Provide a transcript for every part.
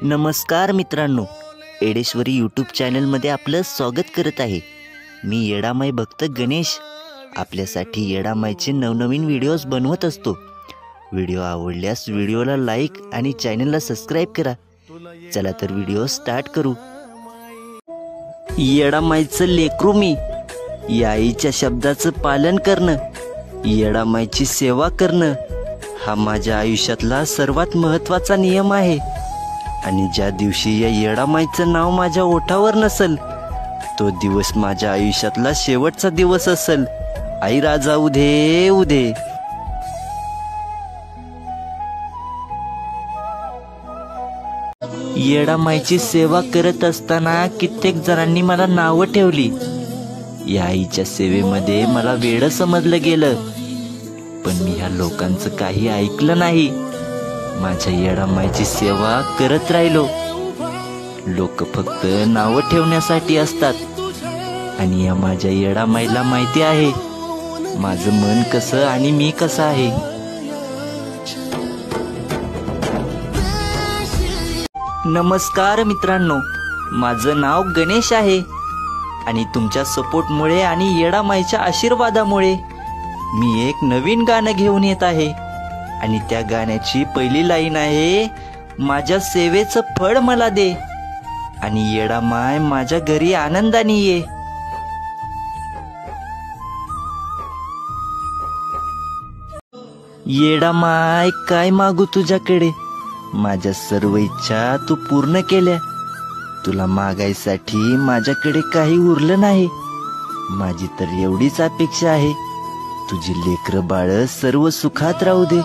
नमस्कार मित्रांनो, येडेश्वरी यूट्यूब चॅनलमध्ये आपलं स्वागत करत आहे। मी येडामाई भक्त गणेश आपल्यासाठी येडामाईचे नवनवीन व्हिडिओज बनवत असतो। व्हिडिओ आवडल्यास व्हिडिओला लाईक आणि चॅनलला सबस्क्राईब करा। चला तर व्हिडिओ स्टार्ट करू। येडामाईचं लेकरू मी, या आईच्या शब्दाचं पालन करणं, येडामाईची सेवा करणं हा माझ्या आयुष्यातला सर्वात महत्त्वाचा नियम आहे। आणि ज्या दिवशी या येडामाईचं नाव माझ्या ओठावर नसेल तो दिवस माझ्या आयुष्यातला शेवटचा दिवस असेल। आई राजा उदे उदे। येडामाईची सेवा करत असताना कित्येक जणांनी मला नावं ठेवली। या आईच्या सेवेमध्ये मला वेड समजलं गेलं, पण मी ह्या लोकांचं काही ऐकलं नाही। माझ्या येडामाईची सेवा करत राहिलो। लोक फक्त नावं ठेवण्यासाठी असतात आणि या माझ्या येडामाईला माहिती आहे माझं मन कसं आणि मी कसा आहे। नमस्कार मित्रांनो, माझं नाव गणेश आहे आणि तुमच्या सपोर्टमुळे आणि येडामाईच्या आशीर्वादामुळे मी एक नवीन गाणं घेऊन येत आहे। आणि त्या गाण्याची पहिली लाईन आहे, माझ्या सेवेचं फळ मला दे आणि येडामाय माझ्या घरी आनंदाने ये। येडामाय काय मागू तुझ्याकडे, माझ्या सर्व इच्छा तू पूर्ण केल्या। तुला मागायसाठी माझ्याकडे काही उरलं नाही। माझी तर एवढीच अपेक्षा आहे, तुझी लेकरं बाळ सर्व सुखात राहू दे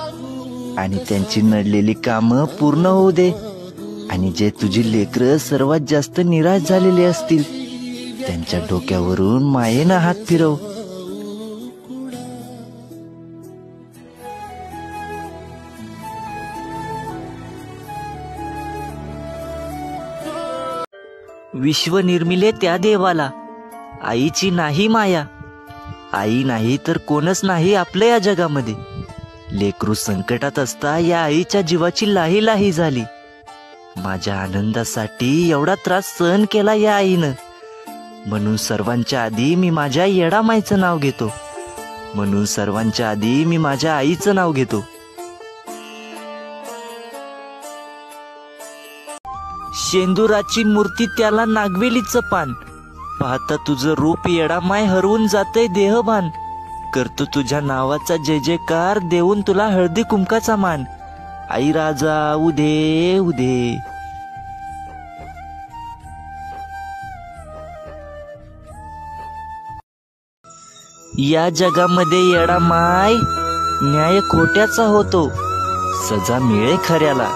आणि त्यांची नडलेली कामं पूर्ण होऊ दे। आणि जे तुझी लेकरं सर्वात जास्त निराश झालेले असतील त्यांच्या डोक्यावरून मायेनं हात फिरव। विश्व निर्मिले त्या देवाला, आईची नाही माया। आई नाही तर कोणच नाही आपल्या या जगामध्ये। लेकरू संकटात असता या आईच्या जीवाची लाही लाही झाली। माझ्या आनंदासाठी एवढा त्रास सहन केला या आईनं। म्हणून सर्वांच्या आधी मी माझ्या येडामाईचं नाव घेतो। म्हणून सर्वांच्या आधी मी माझ्या आईचं नाव घेतो। शेंदुराची मूर्ती त्याला नागवेलीचं पान, पाहता तुझं रूप येडामाय हरवून जातंय देहभान। करतो तुझ्या नावाचा जय जयकार, देऊन तुला हळदी कुंकाचा मान। आई राजा उदे उदे। या जगामध्ये येडामाय न्याय खोट्याचा होतो, सजा मिळे खऱ्याला।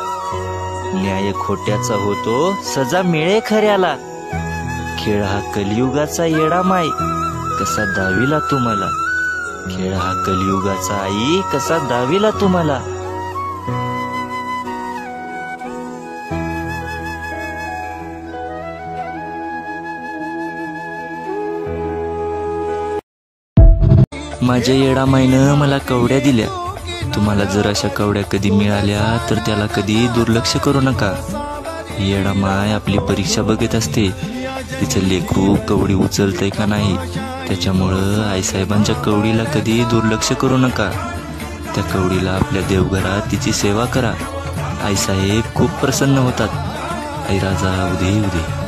न्याय खोट्याचा होतो, सजा मिळे खऱ्याला। खेळ हा कलियुगाचा येडामाई कसा दाविला तुम्हाला। खेळ हा कलियुगाचा आई कसा दाविला तुम्हाला। माझ्या येडामाईनं मला कवड्या दिल्या। तुम्हाला जर अशा कवड्या कधी मिळाल्या तर त्याला कधी दुर्लक्ष करू नका। येडामाय आपली परीक्षा बघत असते, तिचं लेकरू कवडी उचलतंय का नाही। त्याच्यामुळं आईसाहेबांच्या कवडीला कधी दुर्लक्ष करू नका। त्या कवडीला आपल्या देवघरात तिची सेवा करा। आईसाहेब खूप प्रसन्न होतात। आई राजा उदे उदे।